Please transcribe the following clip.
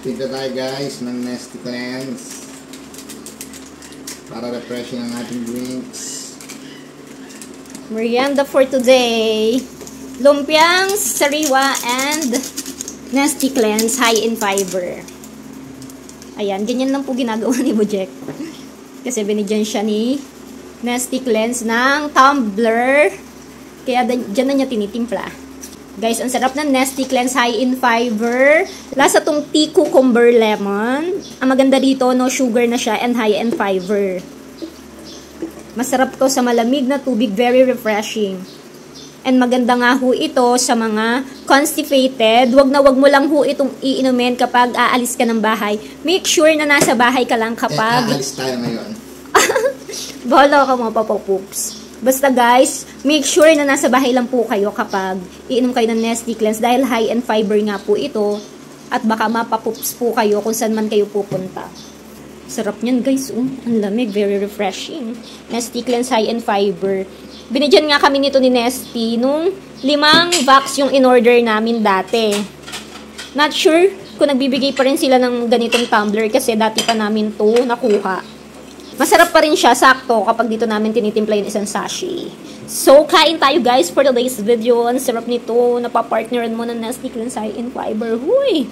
Tinta tayo guys ng Nesty Cleanse para refreshing ang ating drinks. Merienda for today. Lumpiang sariwa and Nesty Cleanse high in fiber. Ayan, ganyan lang po ginagawa ni Bojack. Kasi binigyan siya ni Nesty Cleanse ng tumbler. Kaya dyan na niya tinitimpla. Guys, ang sarap ng Nesty Cleanse high in fiber. Lasa tong tea cucumber lemon. Ang maganda dito, no sugar na siya and high in fiber. Masarap to sa malamig na tubig, very refreshing. And maganda nga ho ito sa mga constipated. Wag mo lang ho itong iinumin kapag aalis ka ng bahay. Make sure na nasa bahay ka lang kapag... aalis tayo ngayon. Bahala ka mga papapoops. Basta guys, make sure na nasa bahay lang po kayo kapag iinom kayo ng Nesty Cleanse dahil high in fiber nga po ito at baka mapapoops po kayo kung saan man kayo pupunta. Sarap niyan guys, ang lamig, very refreshing. Nesty Cleanse high in fiber. Binigyan nga kami nito ni Nesty nung 5 box yung in-order namin dati. Not sure kung nagbibigay pa rin sila ng ganitong tumbler kasi dati pa namin to nakuha. Masarap pa rin siya, sakto, kapag dito namin tinitimpla yung isang sachet. So, kain tayo guys for today's video. Ang sarap nito, napapartneran mo ng Nesty Cleanse high in fiber. Huy!